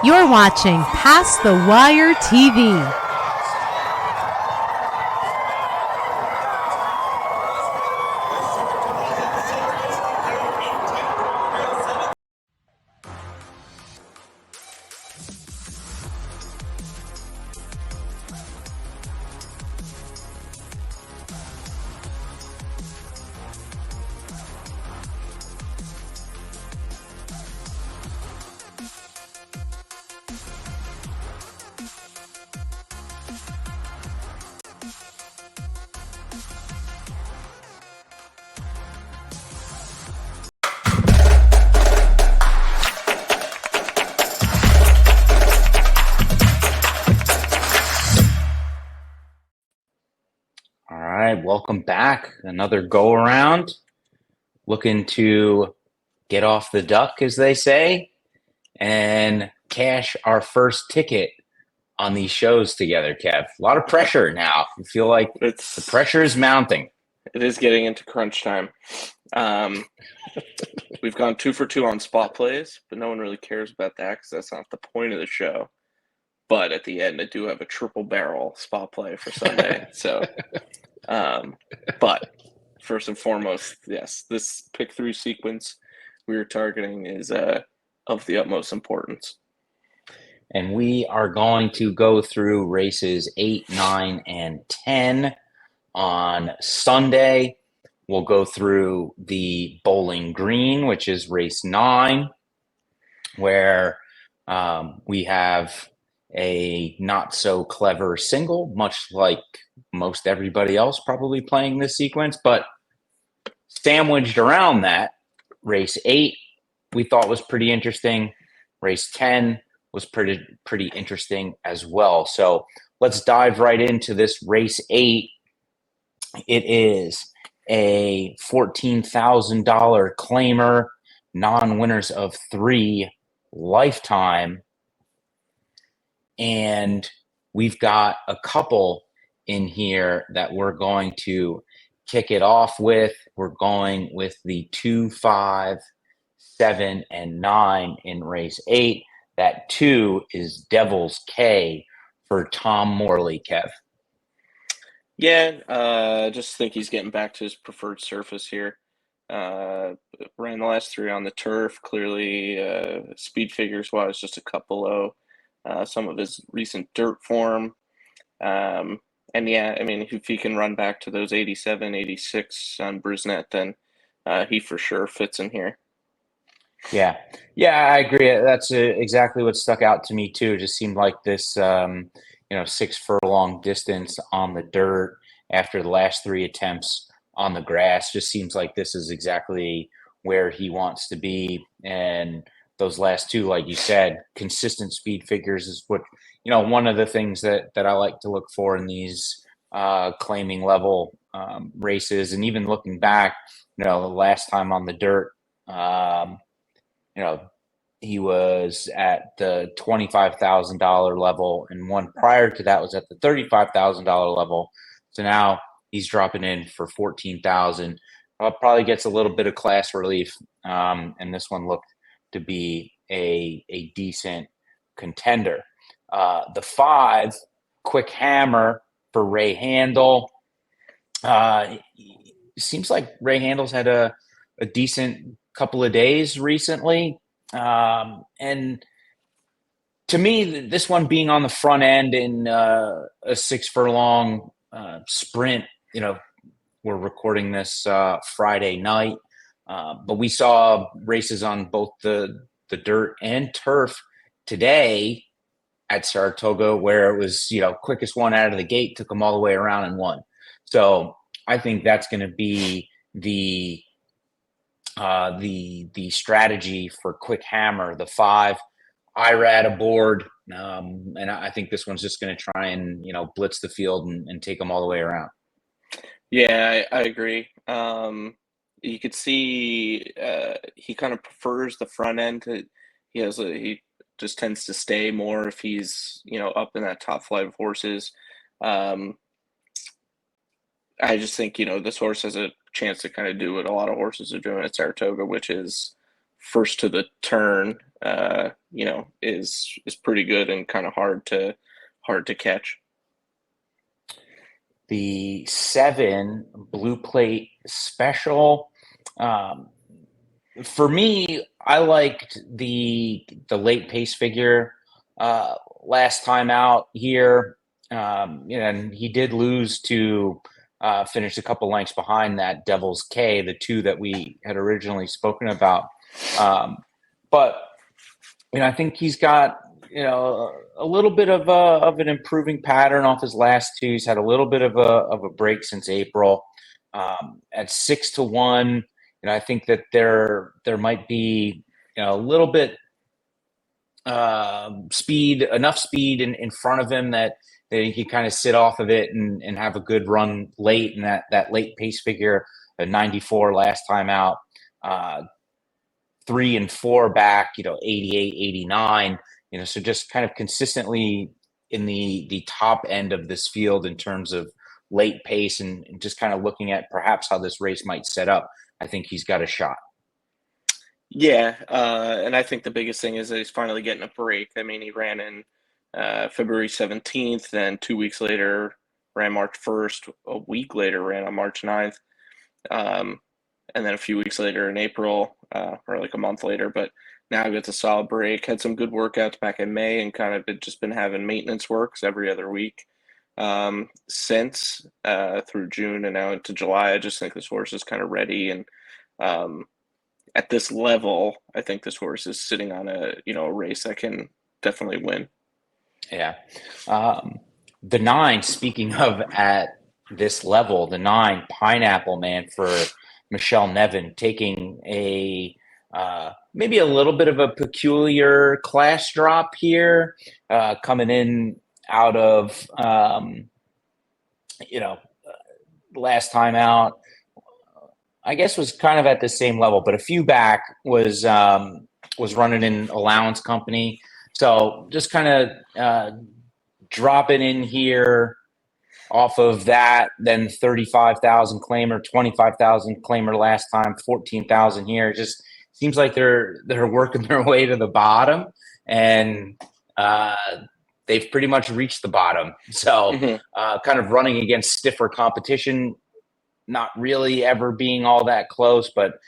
You're watching Past the Wire TV. All right, welcome back. Another go around. Looking to get off the duck, as they say, and cash our first ticket on these shows together, Kev. A lot of pressure now. I feel like the pressure is mounting. It is getting into crunch time. We've gone 2 for 2 on spot plays, but no one really cares about that because that's not the point of the show. But at the end, I do have a triple barrel spot play for Sunday. But first and foremost, yes, this pick 3 sequence we are targeting is of the utmost importance. And we are going to go through races 8, 9, and 10 on Sunday. We'll go through the Bowling Green, which is race 9, where we have a not so clever single, much like most everybody else probably playing this sequence, but sandwiched around that, race 8 we thought was pretty interesting. Race 10 was pretty interesting as well. So let's dive right into this race 8. It is a $14,000 claimer, non-winners of 3 lifetime. And we've got a couple in here that we're going to kick it off with. We're going with the 2, 5, 7, and 9 in race 8. That 2 is Devil's K for Tom Morley, Kev. Yeah, just think he's getting back to his preferred surface here. Ran the last 3 on the turf. Clearly, speed figures wise, just a couple low. Some of his recent dirt form. And yeah, I mean, if he can run back to those 87, 86 on Brisnet, then he for sure fits in here. Yeah, I agree. That's exactly what stuck out to me too. It just seemed like this, 6 furlong distance on the dirt after the last 3 attempts on the grass. Just seems like this is exactly where he wants to be. And those last 2, like you said, consistent speed figures is what, one of the things that I like to look for in these claiming level races. And even looking back, the last time on the dirt, he was at the $25,000 level, and one prior to that was at the $35,000 level. So now he's dropping in for $14,000. Probably gets a little bit of class relief, and this one looked to be a decent contender. The 5, Quick Hammer for Ray Handel. Seems like Ray Handel's had a decent couple of days recently. And to me, this one being on the front end in a 6 furlong sprint, we're recording this Friday night, but we saw races on both the dirt and turf today at Saratoga where it was, quickest one out of the gate, took them all the way around and won. So I think that's going to be the strategy for Quick Hammer. The 5, IRAD aboard, and I think this one's just going to try and blitz the field and take them all the way around. Yeah, I agree. You could see he kind of prefers the front end. He just tends to stay more if he's up in that top flight of horses. I just think, this horse has a chance to kind of do what a lot of horses are doing at Saratoga, which is first to the turn, is pretty good and kind of hard to catch. The 7 Blue Plate Special. For me, I liked the late pace figure last time out here. And he did lose to finish a couple lengths behind that Devil's K, the 2 that we had originally spoken about. But I think he's got a little bit of an improving pattern off his last 2. He's had a little bit of a break since April. At 6-1, I think that there might be a little bit enough speed in front of him that he can kind of sit off of it and have a good run late. And that late pace figure, a 94 last time out, 3 and 4 back, 88, 89, so just kind of consistently in the top end of this field in terms of late pace and just kind of looking at perhaps how this race might set up. I think he's got a shot. Yeah, and I think the biggest thing is that he's finally getting a break. I mean, he ran in February 17th, then 2 weeks later ran March 1st, a week later ran on March 9th, and then a few weeks later in April, or like a month later, but now gets a solid break. Had some good workouts back in May and kind of just been having maintenance works every other week since through June and now into July. I just think this horse is kind of ready, and at this level, I think this horse is sitting on a race that can definitely win. Yeah. The 9, speaking of at this level, the 9 Pineapple Man for Michelle Nevin, taking a maybe a little bit of a peculiar class drop here, coming in out of last time out, I guess was kind of at the same level, but a few back was running in allowance company. So just kind of dropping in here off of that, then 35,000 claimer, 25,000 claimer last time, 14,000 here. It just seems like they're working their way to the bottom, and they've pretty much reached the bottom. So kind of running against stiffer competition, not really ever being all that close, but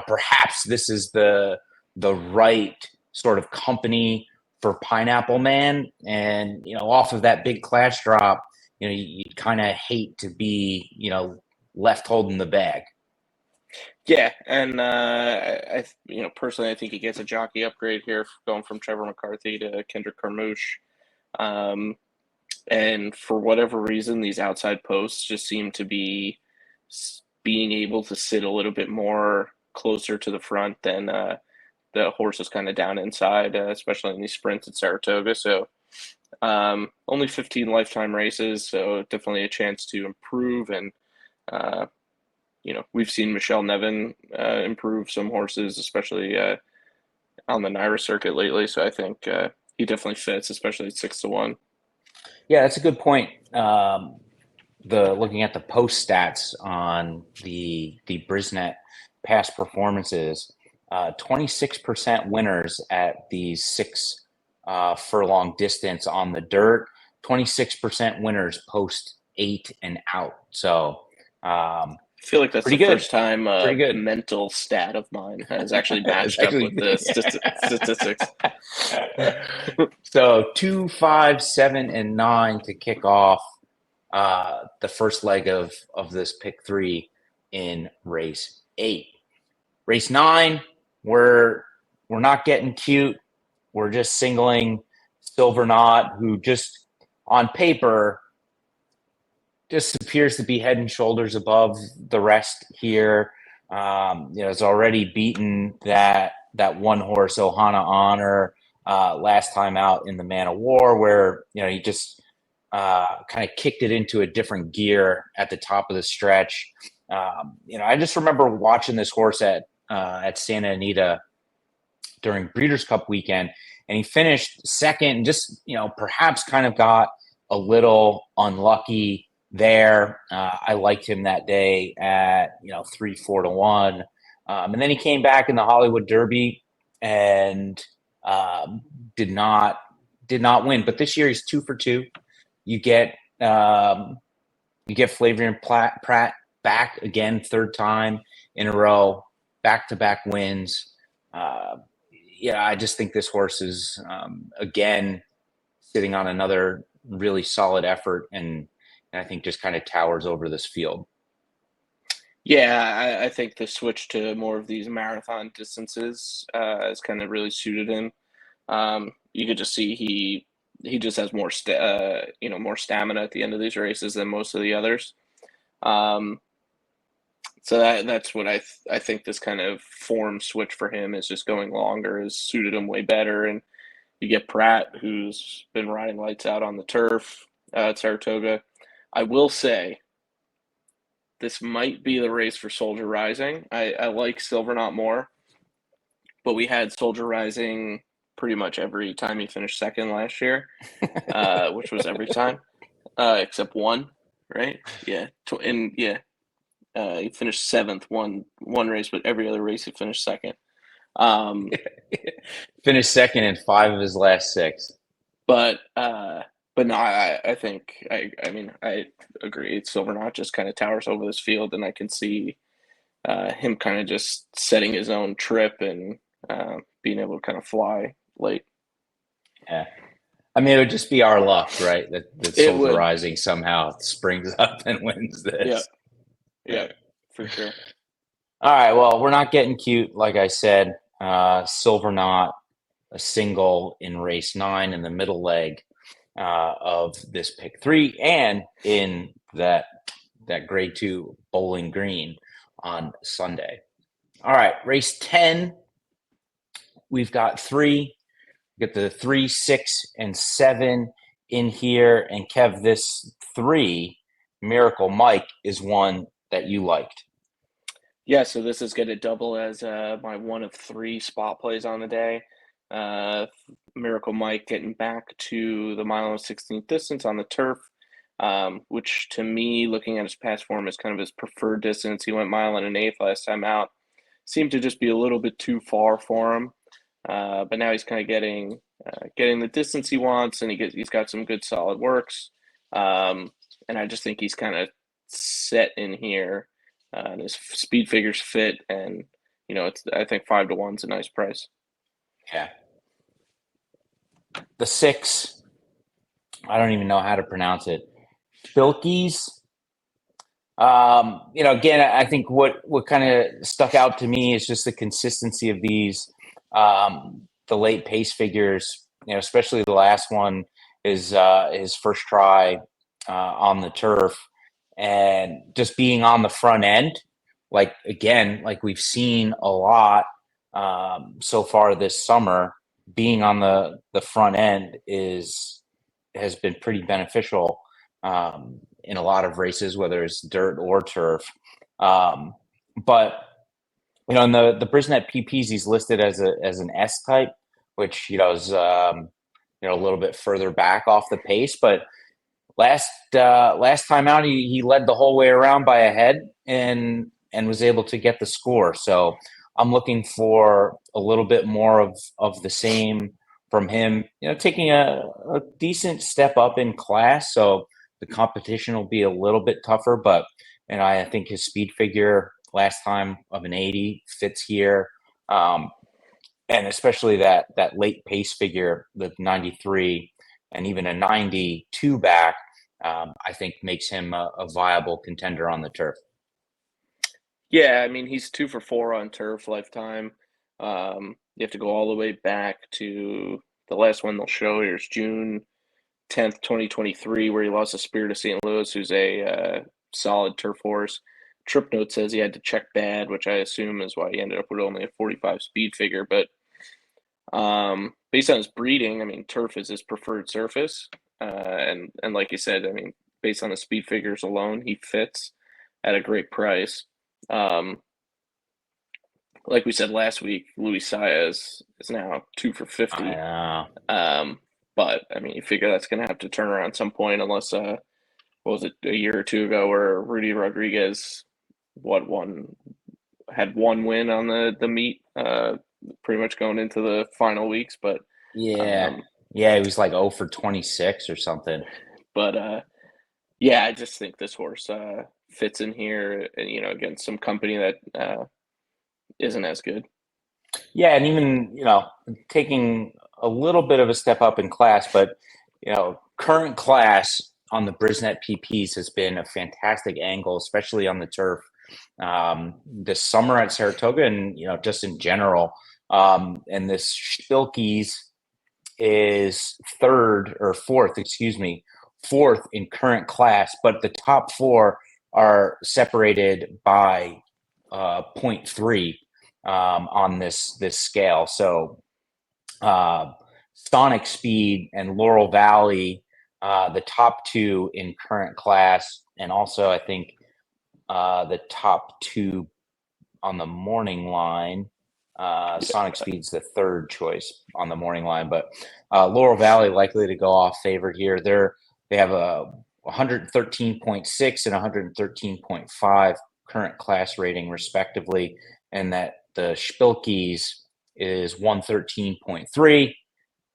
perhaps this is the right sort of company for Pineapple Man. And off of that big class drop, you kind of hate to be left holding the bag. Yeah, and I personally, I think he gets a jockey upgrade here, going from Trevor McCarthy to Kendrick Carmouche. And for whatever reason, these outside posts just seem to be being able to sit a little bit more closer to the front than the horse is kind of down inside, especially in these sprints at Saratoga. So only 15 lifetime races, so definitely a chance to improve. And we've seen Michelle Nevin improve some horses, especially on the Naira circuit lately. So I think he definitely fits, especially at 6-1. Yeah, that's a good point. Looking at the post stats on the Brisnet past performances, 26% winners at the 6 furlong distance on the dirt, 26% winners post 8 and out. So I feel like that's the good. first time a mental stat of mine has actually matched up with the statistics. So 2, 5, 7, and 9 to kick off the first leg of this pick 3 in race 8. Race 9, we're not getting cute. We're just singling Silver Knot, who just on paper just appears to be head and shoulders above the rest here. Has already beaten that one horse Ohana Honor last time out in the Man of War, where he just kind of kicked it into a different gear at the top of the stretch. I just remember watching this horse at Santa Anita during Breeders' Cup weekend, and he finished second and just, perhaps kind of got a little unlucky there. I liked him that day at, 3-4-1. And then he came back in the Hollywood Derby and did not win. But this year he's 2 for 2. You get Flavian Pratt back again, third time in a row, back-to-back wins. I just think this horse is again sitting on another really solid effort, and I think just kind of towers over this field. Yeah, I think the switch to more of these marathon distances has kind of really suited him. You could just see he just has more more stamina at the end of these races than most of the others. Um, so that's what I think this kind of form switch for him is just going longer has suited him way better. And you get Pratt, who's been riding lights out on the turf at Saratoga. I will say this might be the race for Soldier Rising. I like Silverknot more, but we had Soldier Rising pretty much every time he finished second last year, which was every time except one, right? Yeah, he finished seventh one race, but every other race he finished second. Finished second in 5 of his last 6. But no, I think I mean I agree. Silverknot just kind of towers over this field, and I can see him kind of just setting his own trip and being able to kind of fly late. Yeah. I mean, it would just be our luck, right? That It Soldier would. Rising somehow springs up and wins this. Yeah, for sure. All right. Well, we're not getting cute, like I said. Silverknot, a single in race 9 in the middle leg of this pick 3, and in that grade 2 Bowling Green on Sunday. All right, race 10. We've got 3. We get the 3, 6, and 7 in here. And Kev, this 3, Miracle Mike, is one that you liked. Yeah, so this is going to double as my one of 3 spot plays on the day. Miracle Mike getting back to the mile and 16th distance on the turf, which to me, looking at his past form, is kind of his preferred distance. He went mile and an eighth last time out. Seemed to just be a little bit too far for him, but now he's kind of getting the distance he wants, and he's got some good solid works, and I just think he's kind of set in here, and his speed figures fit, and I think 5 to 1's a nice price. Yeah. The 6, I don't even know how to pronounce it. Spilkies. Again, I think what kind of stuck out to me is just the consistency of these, the late pace figures, especially the last one is his first try on the turf, and just being on the front end, like we've seen a lot so far this summer. Being on the front end has been pretty beneficial in a lot of races, whether it's dirt or turf. But in the Brisnet PPs, he's listed as an S type, which is a little bit further back off the pace. But last time out, he led the whole way around by a head and was able to get the score. So I'm looking for a little bit more of the same from him. Taking a decent step up in class, so the competition will be a little bit tougher. But I think his speed figure last time of an 80 fits here, and especially that late pace figure, the 93 and even a 92 back, I think makes him a viable contender on the turf. Yeah, I mean, he's 2 for 4 on turf lifetime. You have to go all the way back to the last one they'll show here is June 10th, 2023, where he lost a Spirit of St. Louis, who's a solid turf horse. Trip note says he had to check bad, which I assume is why he ended up with only a 45 speed figure. But based on his breeding, I mean, turf is his preferred surface. And like you said, I mean, based on the speed figures alone, he fits at a great price. Like we said last week, Luis Saez is now 2 for 50. I know. But I mean, you figure that's going to have to turn around at some point, unless what was it, a year or 2 ago, where Rudy Rodriguez had one win on the meet pretty much going into the final weeks. But Yeah. Yeah, he was like 0 for 26 or something. Yeah, I just think this horse fits in here, against some company that isn't as good. Yeah, and even, taking a little bit of a step up in class, but, current class on the Brisnet PPs has been a fantastic angle, especially on the turf this summer at Saratoga and, just in general. And this Spilkies is fourth in current class, but the top four are separated by 0.3 on this scale. So Sonic Speed and Laurel Valley, the top two in current class, and also I think the top two on the morning line. Sonic Speed's the third choice on the morning line, but Laurel Valley likely to go off favorite here. They have a 113.6 and 113.5 current class rating respectively, and that the Spilkies is 113.3.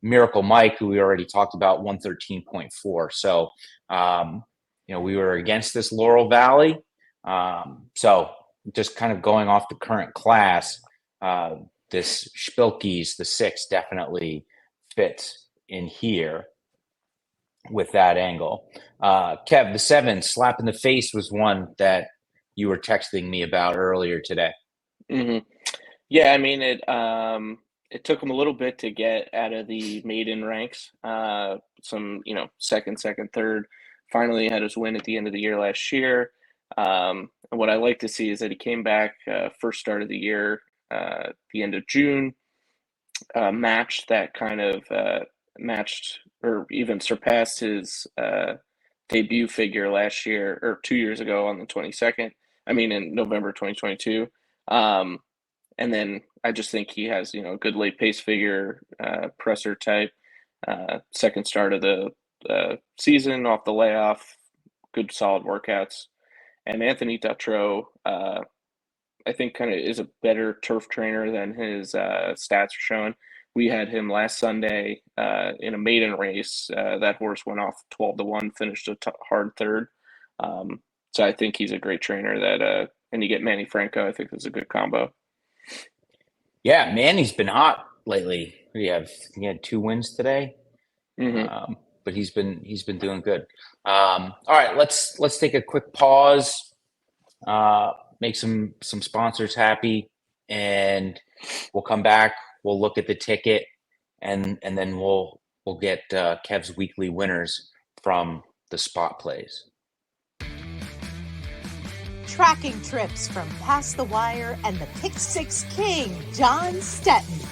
Miracle Mike, who we already talked about, 113.4. So, we were against this Laurel Valley. So just kind of going off the current class, this Spilkies, the 6, definitely fits in here with that angle. Kev, the 7, Slap in the Face, was one that you were texting me about earlier today. Mm-hmm. Yeah, I mean, it took him a little bit to get out of the maiden ranks. Some, second, third. Finally had his win at the end of the year last year. And what I like to see is that he came back first start of the year, the end of June, matched or even surpassed his debut figure last year or 2 years ago on the 22nd. I mean, in November 2022. And then I just think he has, a good late pace figure, presser type, second start of the season off the layoff, good solid workouts. And Anthony Dutrow, I think kind of is a better turf trainer than his stats are showing. We had him last Sunday in a maiden race. That horse went off 12-1, finished a hard third. So I think he's a great trainer and you get Manny Franco, I think that's a good combo. Yeah, Manny's been hot lately. He had 2 wins today. Mm-hmm. But he's been doing good. All right, let's take a quick pause, make some sponsors happy, and we'll come back. We'll look at the ticket, and then we'll get Kev's weekly winners from the spot plays. Tracking trips from Past the Wire and the Pick Six King, John Stetton.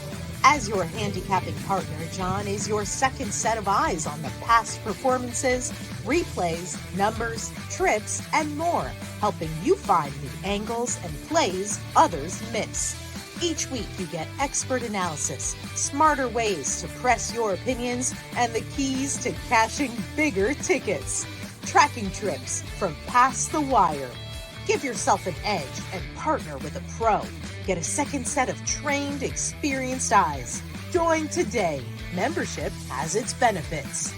As your handicapping partner, John is your second set of eyes on the past performances, replays, numbers, trips, and more, helping you find the angles and plays others miss. Each week you get expert analysis, smarter ways to press your opinions, and the keys to cashing bigger tickets. Tracking trips from Past the Wire. Give yourself an edge and partner with a pro. Get a second set of trained, experienced eyes. Join today. Membership has its benefits.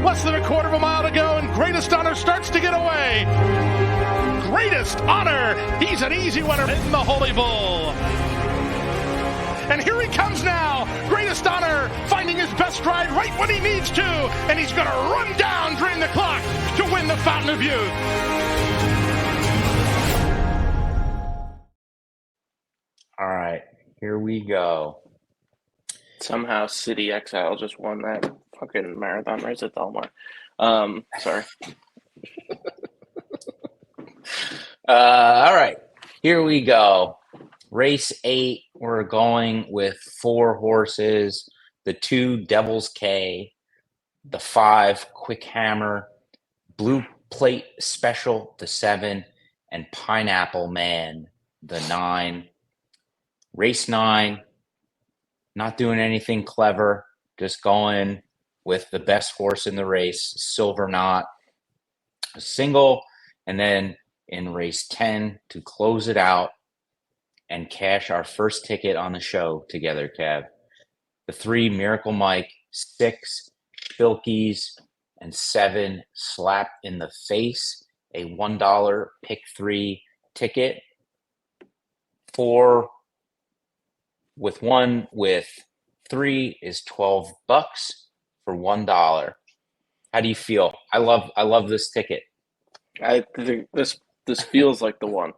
Less than a quarter of a mile to go, and Greatest Honor starts to get away. Greatest Honor, he's an easy winner in the Holy Bull. And here he comes now. Greatest Honor finding his best ride right when he needs to, and he's going to run down during the clock to win the Fountain of Youth. All right, here we go. Somehow City Exile just won that fucking marathon race at Delmar. Sorry. All right, here we go. Race 8, we're going with 4 horses. The 2, Devil's K. The 5, Quick Hammer. Blue Plate Special, the 7, and Pineapple Man, the 9. Race 9, not doing anything clever, just going with the best horse in the race, Silver Knot, a single, and then in race 10 to close it out and cash our first ticket on the show together, Kev. The 3, Miracle Mike, 6, Spilkies, and 7, Slap in the Face, a $1 pick 3 ticket. 4 with 1 with 3 is $12 for $1. How do you feel? I love this ticket. I think this feels like the one.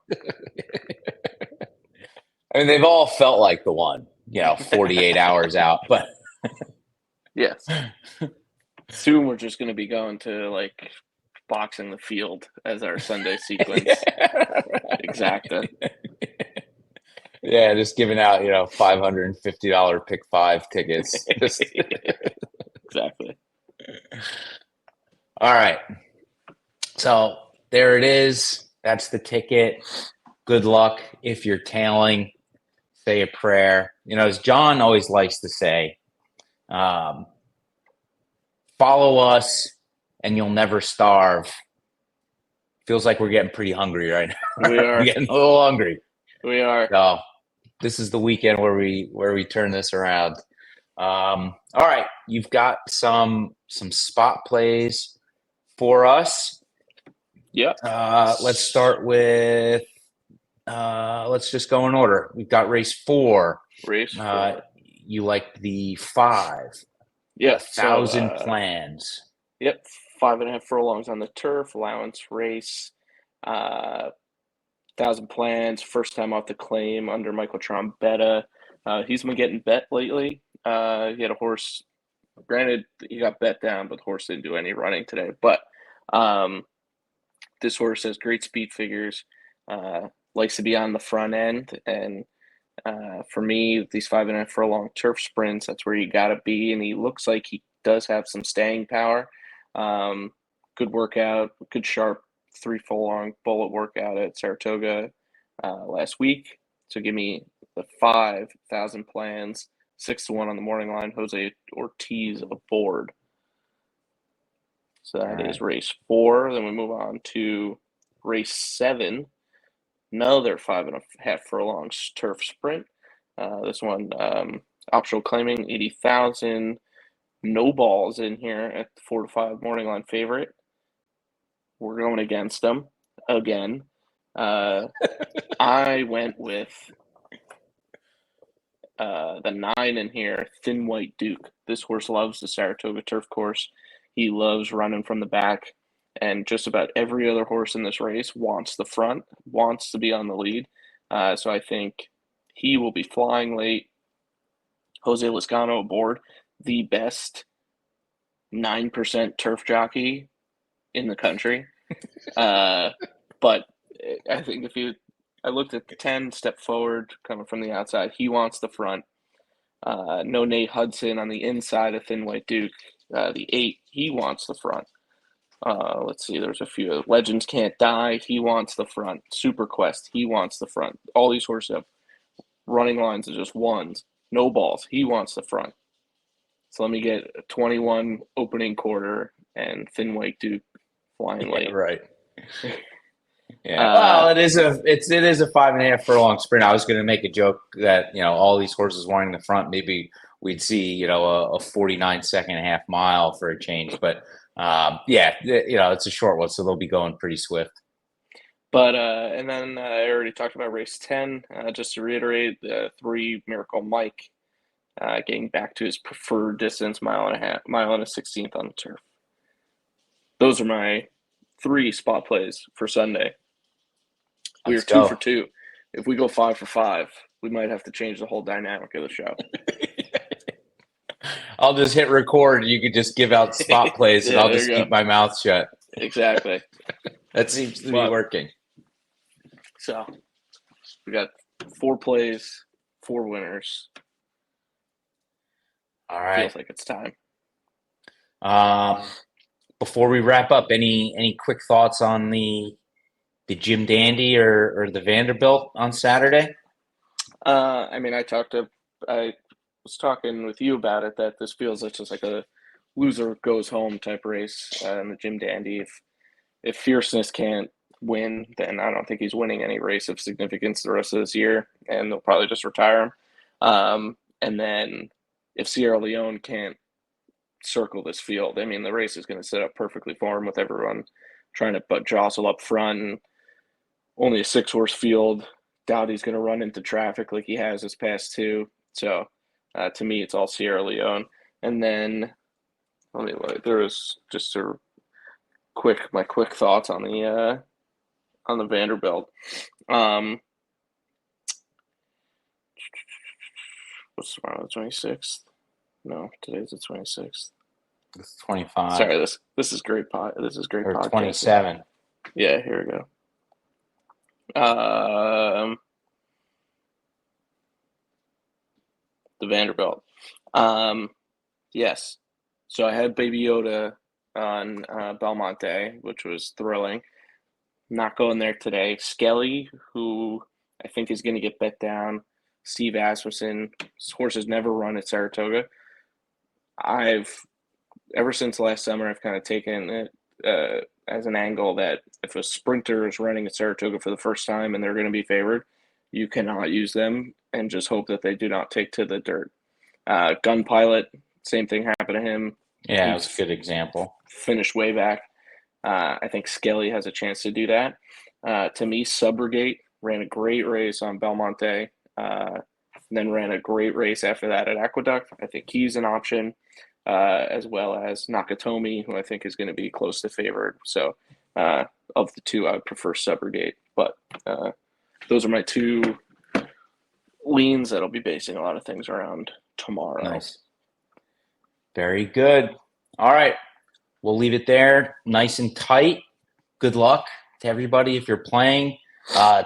I mean, they've all felt like the one, 48 hours out, but yes. Soon we're just going to be going to like boxing the field as our Sunday sequence. Exacta. Yeah, just giving out, $550 pick 5 tickets. Exactly. All right. So there it is. That's the ticket. Good luck if you're tailing. Say a prayer. As John always likes to say, follow us and you'll never starve. Feels like we're getting pretty hungry right now. We are. We're getting a little hungry. We are. So this is the weekend where we turn this around. All right. You've got some spot plays for us. Yep. Let's start with let's just go in order. We've got race 4. Race 4. You like the 5. Yeah. 1,000 plans. Yep. 5.5 furlongs on the turf, allowance race. 1,000 plans, first time off the claim under Michael Trombetta. He's been getting bet lately. He had a horse. Granted, he got bet down, but the horse didn't do any running today. But this horse has great speed figures, likes to be on the front end. And for me, these 5.5 furlong turf sprints, that's where you got to be. And he looks like he does have some staying power. Good workout, good sharp 3 furlong bullet workout at Saratoga last week. So give me the 5,000 plans, 6-1 on the morning line. Jose Ortiz aboard. So that is race 4. Then we move on to race 7. Another 5.5 furlongs turf sprint. This one optional claiming 80,000. No balls in here at the 4-5 morning line favorite. We're going against them again. I went with the 9 in here, Thin White Duke. This horse loves the Saratoga turf course. He loves running from the back. And just about every other horse in this race wants the front, wants to be on the lead. So I think he will be flying late. Jose Lezcano aboard, the best 9% turf jockey in the country. But I think I looked at the 10, step forward, coming from the outside. He wants the front. No Nate Hudson on the inside of Thin White Duke. The 8, he wants the front. Let's see, there's a few. Legends Can't Die, he wants the front. Super Quest, he wants the front. All these horses have running lines of just ones. No balls, he wants the front. So let me get a 21 opening quarter and Thin White Duke flying late. Right. Yeah. Well, it is a 5.5 furlong sprint. I was going to make a joke that all these horses wanting the front, maybe we'd see a 49-second half mile for a change. But it's a short one, so they'll be going pretty swift. But and then I already talked about race 10. Just to reiterate, the 3 Miracle Mike getting back to his preferred distance, mile and a 16th on the turf. Those are my 3 spot plays for Sunday. We are 2 for 2. If we go 5 for 5, we might have to change the whole dynamic of the show. I'll just hit record. You could just give out spot plays, and I'll just keep my mouth shut. Exactly. That seems to be working. So we got 4 plays, 4 winners. All right. Feels like it's time. before we wrap up, any quick thoughts on the Jim Dandy or the Vanderbilt on Saturday? I mean, I was talking with you about it, that this feels like just like a loser goes home type race in the Jim Dandy. If Fierceness can't win, then I don't think he's winning any race of significance the rest of this year, and they'll probably just retire him. And then if Sierra Leone can't circle this field, I mean, the race is going to set up perfectly for him with everyone trying to jostle up front, and only a 6-horse field. Doubt he's going to run into traffic like he has this past 2. So to me, it's all Sierra Leone. And then there was just my quick thoughts on the Vanderbilt. What's tomorrow? The 26th? No, today's the 26th. It's 25. Sorry, this is great This is great podcast. 27. Yeah, here we go. The Vanderbilt. Yes. So I had Baby Yoda on Belmonte, which was thrilling. Not going there today. Skelly, who I think is going to get bet down. Steve Asmussen. His horses never run at Saratoga. Ever since last summer, I've kind of taken it as an angle that if a sprinter is running at Saratoga for the first time and they're going to be favored, you cannot use them and just hope that they do not take to the dirt. Gun Pilot, same thing happened to him. Yeah, it was a good example. Finished way back. I think Skelly has a chance to do that. To me, Subrogate ran a great race on Belmonte, then ran a great race after that at Aqueduct. I think he's an option, as well as Nakatomi, who I think is going to be close to favored. So of the two, I would prefer Subrogate. But those are my 2 leans that I'll be basing a lot of things around tomorrow. Nice. Very good. All right. We'll leave it there. Nice and tight. Good luck to everybody if you're playing.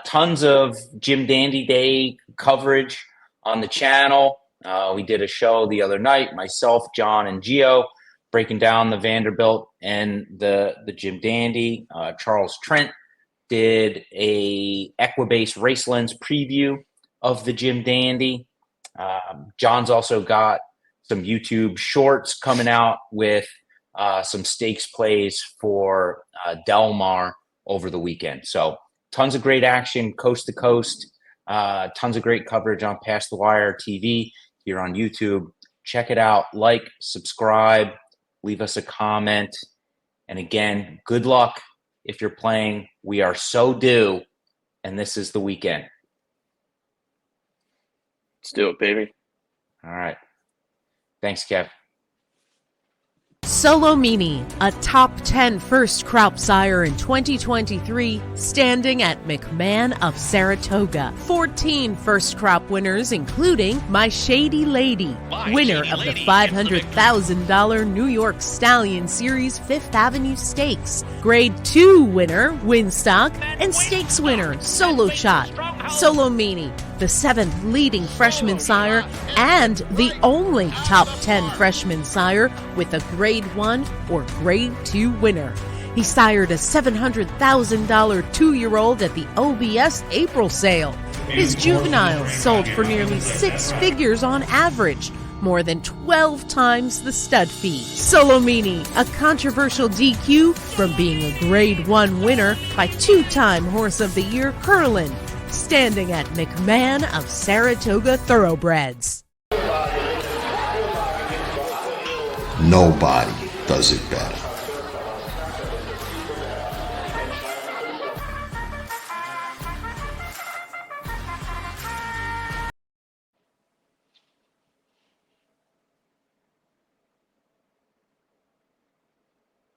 Tons of Jim Dandy Day coverage on the channel. We did a show the other night, myself, John, and Gio, breaking down the Vanderbilt and the Jim Dandy. Charles Trent did a Equibase Race Lens preview of the Jim Dandy. John's also got some YouTube shorts coming out with some stakes plays for Del Mar over the weekend. So tons of great action coast to coast. Tons of great coverage on Past the Wire TV here on YouTube. Check it out. Like, subscribe, leave us a comment. And again, good luck if you're playing. We are so due, and this is the weekend. Let's do it, baby. All right. Thanks, Kev. Solo Mini, a top 10 first crop sire in 2023, standing at McMahon of Saratoga. 14 first crop winners, including My Shady Lady, winner of the $500,000 New York Stallion Series 5th Avenue Stakes, Grade 2 winner, Winstock, and Stakes winner, Solo Shot. Solo Mini, the 7th leading freshman sire and the only top 10 freshman sire with a Grade 1 or Grade 2 winner. He sired a $700,000 2-year-old at the OBS April sale. His juveniles sold for nearly 6 figures on average, more than 12 times the stud fee. Solo Mini, a controversial DQ from being a Grade 1 winner by 2-time Horse of the Year Curlin, standing at McMahon of Saratoga Thoroughbreds. Nobody does it better.